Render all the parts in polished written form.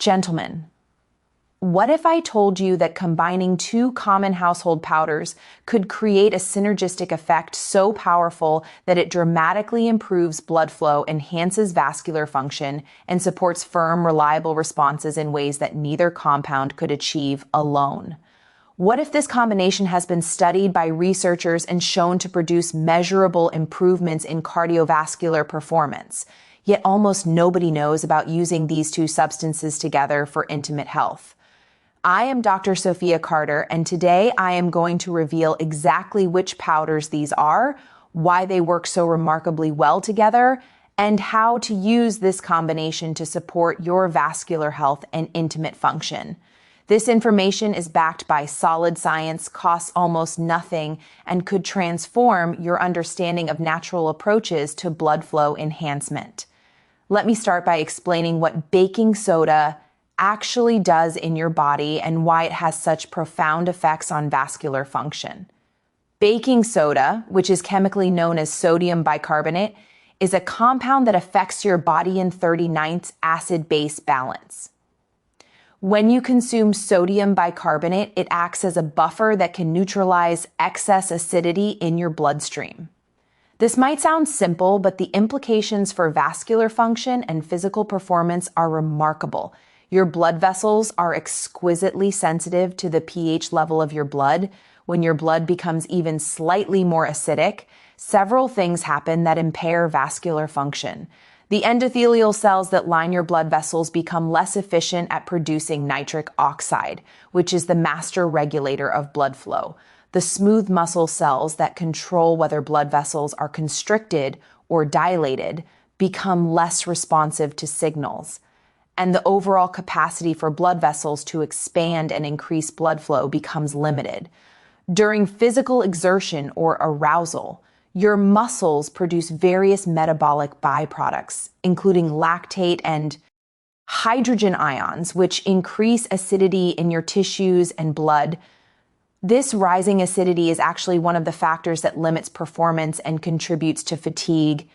Gentlemen, what if I told you that combining two common household powders could create a synergistic effect so powerful that it dramatically improves blood flow, enhances vascular function, and supports firm, reliable responses in ways that neither compound could achieve alone? What if this combination has been studied by researchers and shown to produce measurable improvements in cardiovascular performance, yet almost nobody knows about using these two substances together for intimate health? I am Dr. Sophia Carter, and today I am going to reveal exactly which powders these are, why they work so remarkably well together, and how to use this combination to support your vascular health and intimate function. This information is backed by solid science, costs almost nothing, and could transform your understanding of natural approaches to blood flow enhancement. Let me start by explaining what baking soda actually does in your body and why it has such profound effects on vascular function. Baking soda, which is chemically known as sodium bicarbonate, is a compound that affects your body in 39th acid-base balance. When you consume sodium bicarbonate, it acts as a buffer that can neutralize excess acidity in your bloodstream. This might sound simple, but the implications for vascular function and physical performance are remarkable. Your blood vessels are exquisitely sensitive to the pH level of your blood. When your blood becomes even slightly more acidic, several things happen that impair vascular function. The endothelial cells that line your blood vessels become less efficient at producing nitric oxide, which is the master regulator of blood flow. The smooth muscle cells that control whether blood vessels are constricted or dilated become less responsive to signals, and the overall capacity for blood vessels to expand and increase blood flow becomes limited. During physical exertion or arousal, your muscles produce various metabolic byproducts, including lactate and hydrogen ions, which increase acidity in your tissues and blood. This rising acidity is actually one of the factors that limits performance and contributes to fatigue.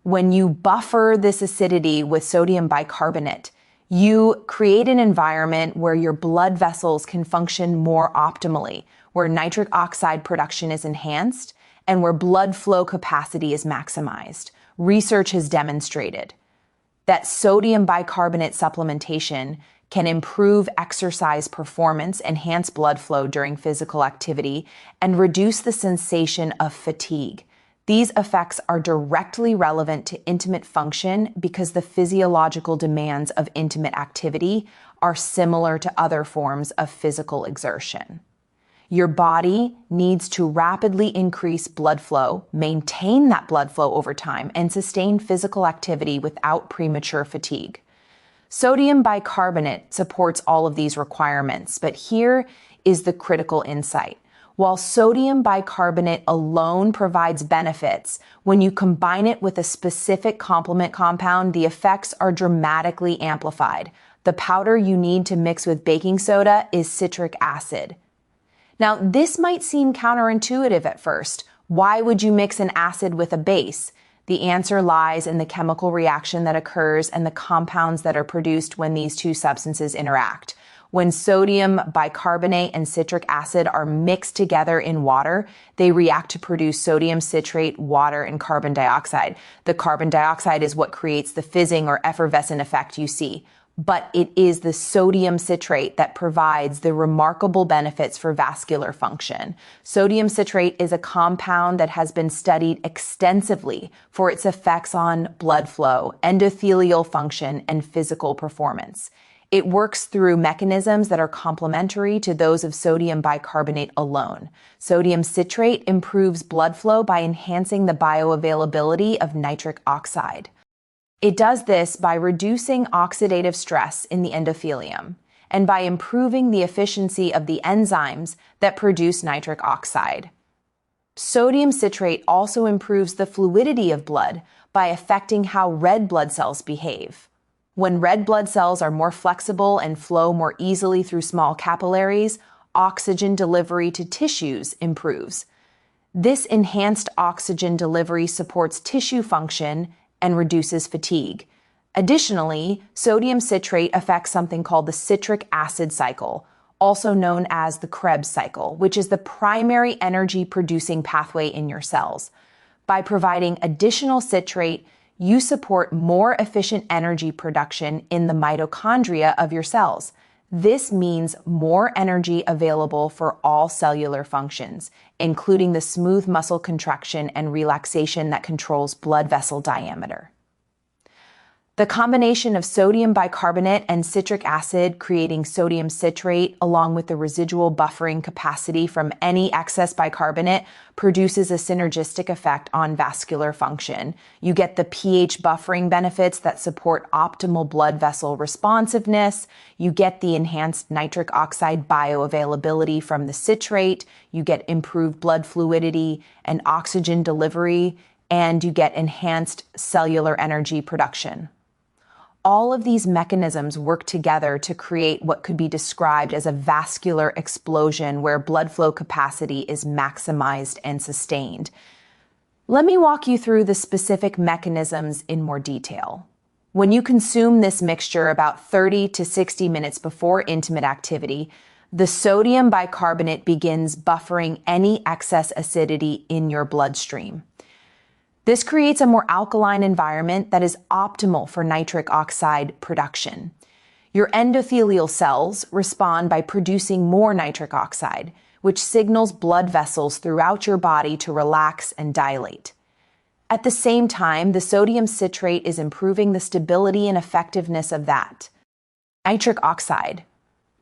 When you buffer this acidity with sodium bicarbonate, you create an environment where your blood vessels can function more optimally, where nitric oxide production is enhanced, and where blood flow capacity is maximized. Research has demonstrated that sodium bicarbonate supplementation can improve exercise performance, enhance blood flow during physical activity, and reduce the sensation of fatigue. These effects are directly relevant to intimate function because the physiological demands of intimate activity are similar to other forms of physical exertion. Your body needs to rapidly increase blood flow, maintain that blood flow over time, and sustain physical activity without premature fatigue. Sodium bicarbonate supports all of these requirements, but here is the critical insight. While sodium bicarbonate alone provides benefits, when you combine it with a specific complement compound, the effects are dramatically amplified. The powder you need to mix with baking soda is citric acid. Now, this might seem counterintuitive at first. Why would you mix an acid with a base? The answer lies in the chemical reaction that occurs and the compounds that are produced when these two substances interact. When sodium bicarbonate and citric acid are mixed together in water, they react to produce sodium citrate, water, and carbon dioxide. The carbon dioxide is what creates the fizzing or effervescent effect you see. But it is the sodium citrate that provides the remarkable benefits for vascular function. Sodium citrate is a compound that has been studied extensively for its effects on blood flow, endothelial function, and physical performance. It works through mechanisms that are complementary to those of sodium bicarbonate alone. Sodium citrate improves blood flow by enhancing the bioavailability of nitric oxide. It does this by reducing oxidative stress in the endothelium and by improving the efficiency of the enzymes that produce nitric oxide. Sodium citrate also improves the fluidity of blood by affecting how red blood cells behave. When red blood cells are more flexible and flow more easily through small capillaries, oxygen delivery to tissues improves. This enhanced oxygen delivery supports tissue function and reduces fatigue. Additionally, sodium citrate affects something called the citric acid cycle, also known as the Krebs cycle, which is the primary energy-producing pathway in your cells. By providing additional citrate, you support more efficient energy production in the mitochondria of your cells. This means more energy available for all cellular functions, including the smooth muscle contraction and relaxation that controls blood vessel diameter. The combination of sodium bicarbonate and citric acid creating sodium citrate, along with the residual buffering capacity from any excess bicarbonate, produces a synergistic effect on vascular function. You get the pH buffering benefits that support optimal blood vessel responsiveness. You get the enhanced nitric oxide bioavailability from the citrate. You get improved blood fluidity and oxygen delivery, and you get enhanced cellular energy production. All of these mechanisms work together to create what could be described as a vascular explosion where blood flow capacity is maximized and sustained. Let me walk you through the specific mechanisms in more detail. When you consume this mixture about 30 to 60 minutes before intimate activity, the sodium bicarbonate begins buffering any excess acidity in your bloodstream. This creates a more alkaline environment that is optimal for nitric oxide production. Your endothelial cells respond by producing more nitric oxide, which signals blood vessels throughout your body to relax and dilate. At the same time, the sodium citrate is improving the stability and effectiveness of that nitric oxide,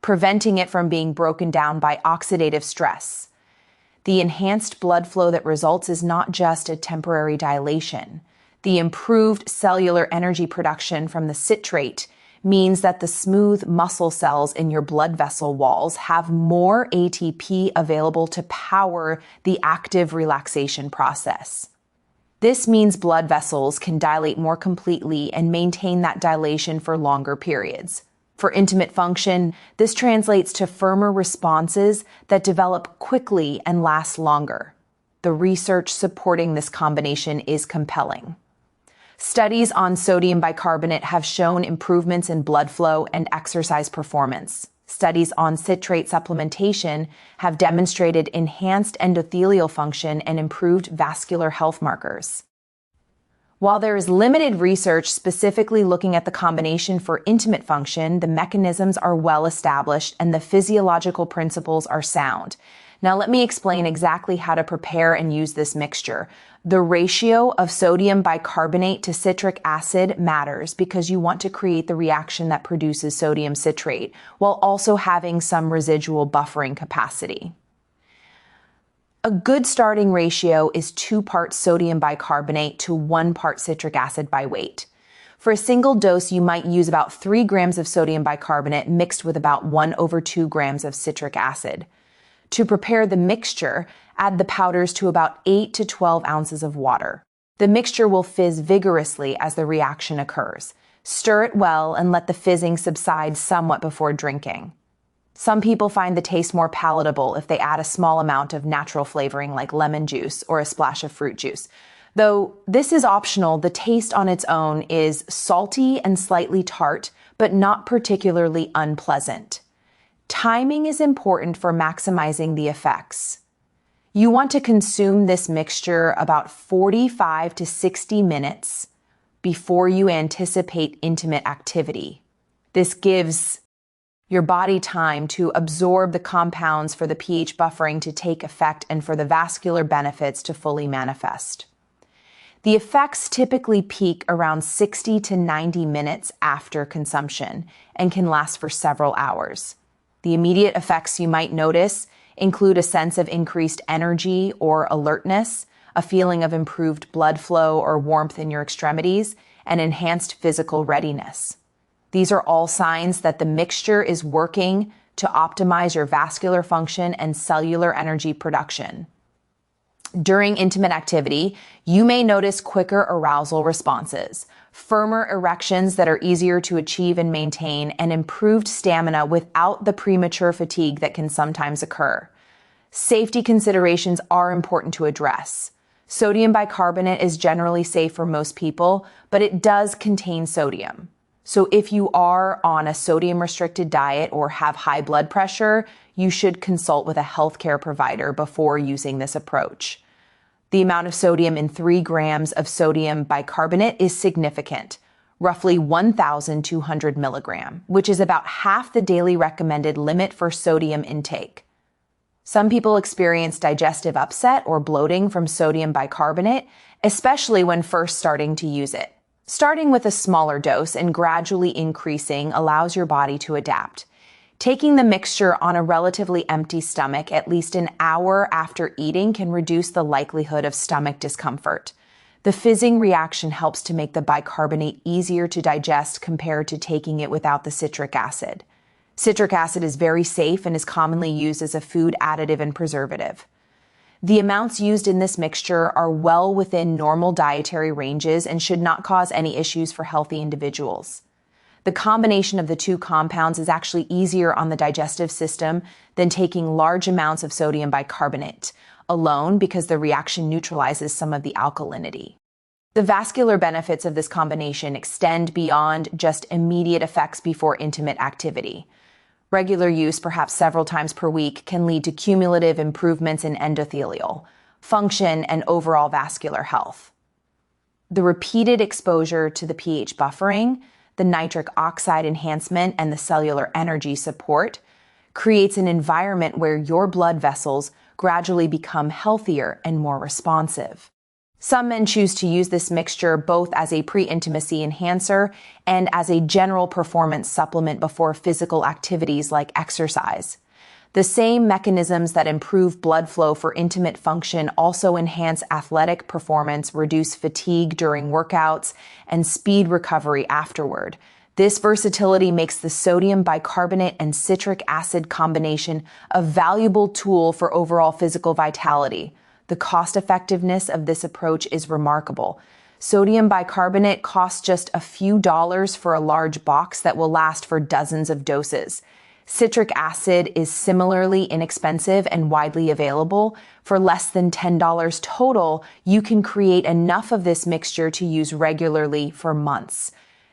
preventing it from being broken down by oxidative stress. The enhanced blood flow that results is not just a temporary dilation. The improved cellular energy production from the citrate means that the smooth muscle cells in your blood vessel walls have more ATP available to power the active relaxation process. This means blood vessels can dilate more completely and maintain that dilation for longer periods. For intimate function, this translates to firmer responses that develop quickly and last longer. The research supporting this combination is compelling. Studies on sodium bicarbonate have shown improvements in blood flow and exercise performance. Studies on citrate supplementation have demonstrated enhanced endothelial function and improved vascular health markers. While there is limited research specifically looking at the combination for intimate function, the mechanisms are well established and the physiological principles are sound. Now let me explain exactly how to prepare and use this mixture. The ratio of sodium bicarbonate to citric acid matters because you want to create the reaction that produces sodium citrate while also having some residual buffering capacity. A good starting ratio is 2 parts sodium bicarbonate to 1 part citric acid by weight. For a single dose, you might use about 3 grams of sodium bicarbonate mixed with about 1/2 grams of citric acid. To prepare the mixture, add the powders to about 8 to 12 ounces of water. The mixture will fizz vigorously as the reaction occurs. Stir it well and let the fizzing subside somewhat before drinking. Some people find the taste more palatable if they add a small amount of natural flavoring like lemon juice or a splash of fruit juice. Though this is optional, the taste on its own is salty and slightly tart, but not particularly unpleasant. Timing is important for maximizing the effects. You want to consume this mixture about 45 to 60 minutes before you anticipate intimate activity. This gives your body time to absorb the compounds for the pH buffering to take effect and for the vascular benefits to fully manifest. The effects typically peak around 60 to 90 minutes after consumption and can last for several hours. The immediate effects you might notice include a sense of increased energy or alertness, a feeling of improved blood flow or warmth in your extremities, and enhanced physical readiness. These are all signs that the mixture is working to optimize your vascular function and cellular energy production. During intimate activity, you may notice quicker arousal responses, firmer erections that are easier to achieve and maintain, and improved stamina without the premature fatigue that can sometimes occur. Safety considerations are important to address. Sodium bicarbonate is generally safe for most people, but it does contain sodium. So if you are on a sodium-restricted diet or have high blood pressure, you should consult with a healthcare provider before using this approach. The amount of sodium in 3 grams of sodium bicarbonate is significant, roughly 1,200 milligram, which is about half the daily recommended limit for sodium intake. Some people experience digestive upset or bloating from sodium bicarbonate, especially when first starting to use it. Starting with a smaller dose and gradually increasing allows your body to adapt. Taking the mixture on a relatively empty stomach at least an hour after eating can reduce the likelihood of stomach discomfort. The fizzing reaction helps to make the bicarbonate easier to digest compared to taking it without the citric acid. Citric acid is very safe and is commonly used as a food additive and preservative. The amounts used in this mixture are well within normal dietary ranges and should not cause any issues for healthy individuals. The combination of the two compounds is actually easier on the digestive system than taking large amounts of sodium bicarbonate alone because the reaction neutralizes some of the alkalinity. The vascular benefits of this combination extend beyond just immediate effects before intimate activity. Regular use, perhaps several times per week, can lead to cumulative improvements in endothelial function and overall vascular health. The repeated exposure to the pH buffering, the nitric oxide enhancement, and the cellular energy support creates an environment where your blood vessels gradually become healthier and more responsive. Some men choose to use this mixture both as a pre-intimacy enhancer and as a general performance supplement before physical activities like exercise. The same mechanisms that improve blood flow for intimate function also enhance athletic performance, reduce fatigue during workouts, and speed recovery afterward. This versatility makes the sodium bicarbonate and citric acid combination a valuable tool for overall physical vitality. The cost effectiveness of this approach is remarkable. Sodium bicarbonate costs just a few dollars for a large box that will last for dozens of doses. Citric acid is similarly inexpensive and widely available. For less than $10 total, you can create enough of this mixture to use regularly for months.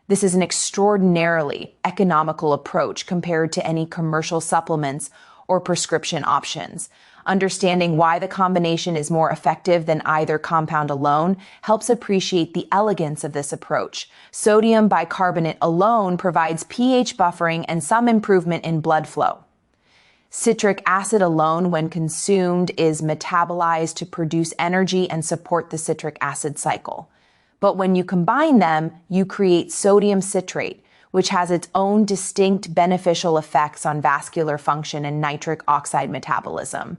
This is an extraordinarily economical approach compared to any commercial supplements or prescription options. Understanding why the combination is more effective than either compound alone helps appreciate the elegance of this approach. Sodium bicarbonate alone provides pH buffering and some improvement in blood flow. Citric acid alone, when consumed, is metabolized to produce energy and support the citric acid cycle. But when you combine them, you create sodium citrate, which has its own distinct beneficial effects on vascular function and nitric oxide metabolism.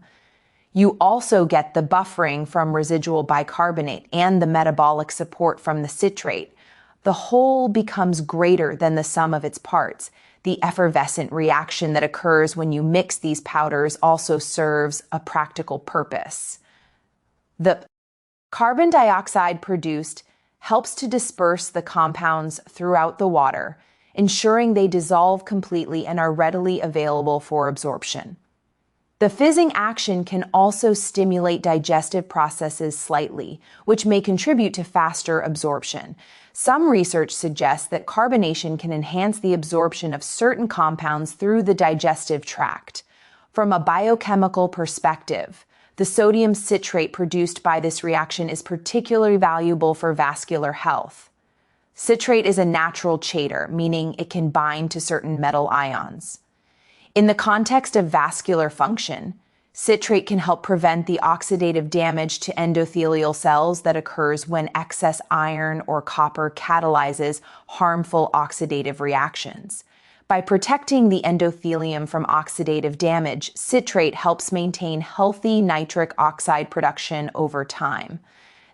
You also get the buffering from residual bicarbonate and the metabolic support from the citrate. The whole becomes greater than the sum of its parts. The effervescent reaction that occurs when you mix these powders also serves a practical purpose. The carbon dioxide produced helps to disperse the compounds throughout the water, ensuring they dissolve completely and are readily available for absorption. The fizzing action can also stimulate digestive processes slightly, which may contribute to faster absorption. Some research suggests that carbonation can enhance the absorption of certain compounds through the digestive tract. From a biochemical perspective, the sodium citrate produced by this reaction is particularly valuable for vascular health. Citrate is a natural chater, meaning it can bind to certain metal ions. In the context of vascular function, citrate can help prevent the oxidative damage to endothelial cells that occurs when excess iron or copper catalyzes harmful oxidative reactions. By protecting the endothelium from oxidative damage, citrate helps maintain healthy nitric oxide production over time.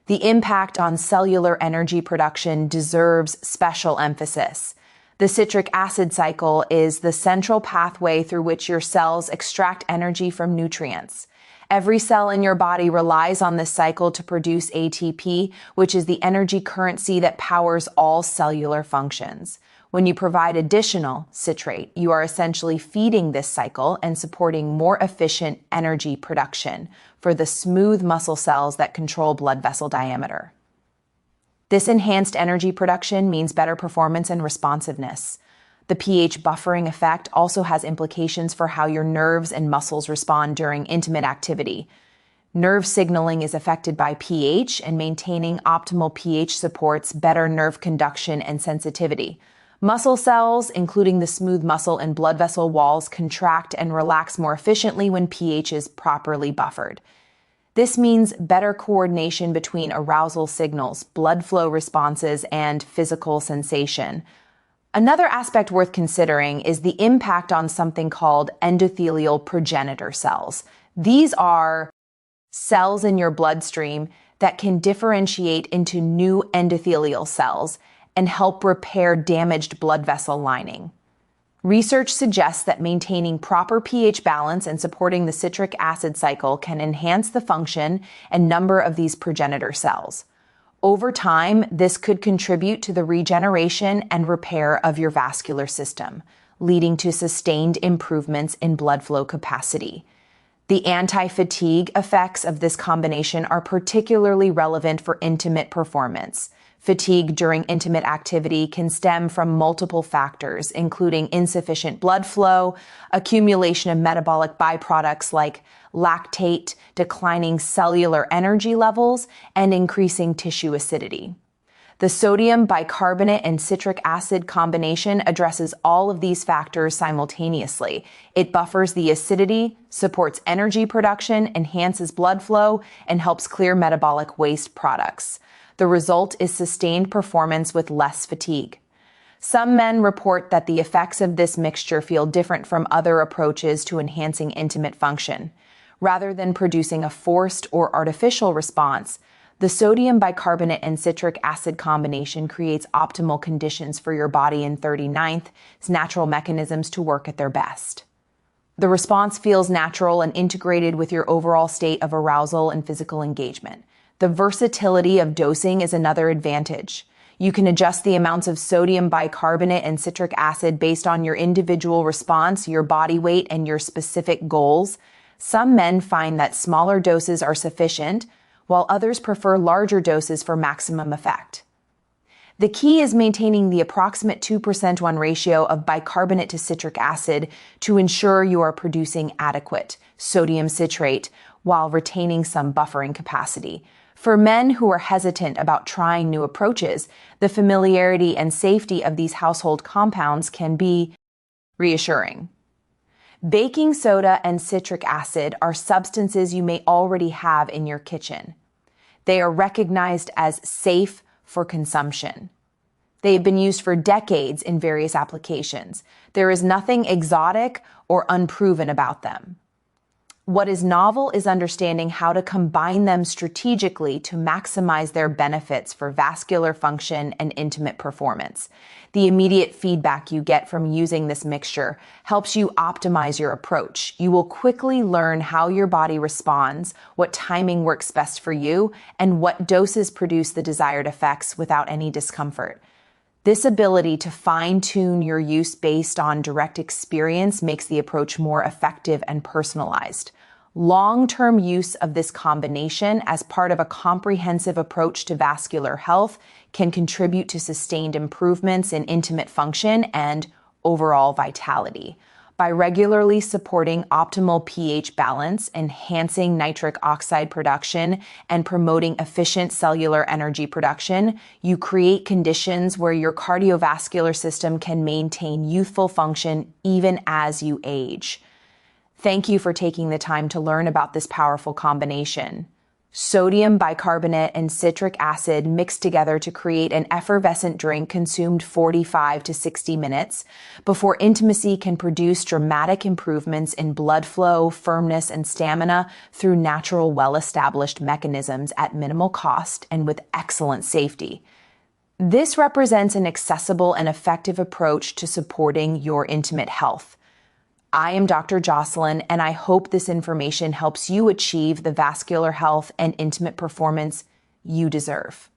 The impact on cellular energy production deserves special emphasis. The citric acid cycle is the central pathway through which your cells extract energy from nutrients. Every cell in your body relies on this cycle to produce ATP, which is the energy currency that powers all cellular functions. When you provide additional citrate, you are essentially feeding this cycle and supporting more efficient energy production for the smooth muscle cells that control blood vessel diameter. This enhanced energy production means better performance and responsiveness. The pH buffering effect also has implications for how your nerves and muscles respond during intimate activity. Nerve signaling is affected by pH, and maintaining optimal pH supports better nerve conduction and sensitivity. Muscle cells, including the smooth muscle and blood vessel walls, contract and relax more efficiently when pH is properly buffered. This means better coordination between arousal signals, blood flow responses, and physical sensation. Another aspect worth considering is the impact on something called endothelial progenitor cells. These are cells in your bloodstream that can differentiate into new endothelial cells and help repair damaged blood vessel lining. Research suggests that maintaining proper pH balance and supporting the citric acid cycle can enhance the function and number of these progenitor cells. Over time, this could contribute to the regeneration and repair of your vascular system, leading to sustained improvements in blood flow capacity. The anti-fatigue effects of this combination are particularly relevant for intimate performance. Fatigue during intimate activity can stem from multiple factors, including insufficient blood flow, accumulation of metabolic byproducts like lactate, declining cellular energy levels, and increasing tissue acidity. The sodium bicarbonate and citric acid combination addresses all of these factors simultaneously. It buffers the acidity, supports energy production, enhances blood flow, and helps clear metabolic waste products. The result is sustained performance with less fatigue. Some men report that the effects of this mixture feel different from other approaches to enhancing intimate function. Rather than producing a forced or artificial response, the sodium bicarbonate and citric acid combination creates optimal conditions for your body and 39th's natural mechanisms to work at their best. The response feels natural and integrated with your overall state of arousal and physical engagement. The versatility of dosing is another advantage. You can adjust the amounts of sodium bicarbonate and citric acid based on your individual response, your body weight, and your specific goals. Some men find that smaller doses are sufficient, while others prefer larger doses for maximum effect. The key is maintaining the approximate 2:1 ratio of bicarbonate to citric acid to ensure you are producing adequate sodium citrate while retaining some buffering capacity. For men who are hesitant about trying new approaches, the familiarity and safety of these household compounds can be reassuring. Baking soda and citric acid are substances you may already have in your kitchen. They are recognized as safe for consumption. They have been used for decades in various applications. There is nothing exotic or unproven about them. What is novel is understanding how to combine them strategically to maximize their benefits for vascular function and intimate performance. The immediate feedback you get from using this mixture helps you optimize your approach. You will quickly learn how your body responds, what timing works best for you, and what doses produce the desired effects without any discomfort. This ability to fine-tune your use based on direct experience makes the approach more effective and personalized. Long-term use of this combination as part of a comprehensive approach to vascular health can contribute to sustained improvements in intimate function and overall vitality. By regularly supporting optimal pH balance, enhancing nitric oxide production, and promoting efficient cellular energy production, you create conditions where your cardiovascular system can maintain youthful function even as you age. Thank you for taking the time to learn about this powerful combination. Sodium bicarbonate and citric acid mixed together to create an effervescent drink consumed 45 to 60 minutes before intimacy can produce dramatic improvements in blood flow, firmness, and stamina through natural, well-established mechanisms at minimal cost and with excellent safety. This represents an accessible and effective approach to supporting your intimate health. I am Dr. Jocelyn, and I hope this information helps you achieve the vascular health and intimate performance you deserve.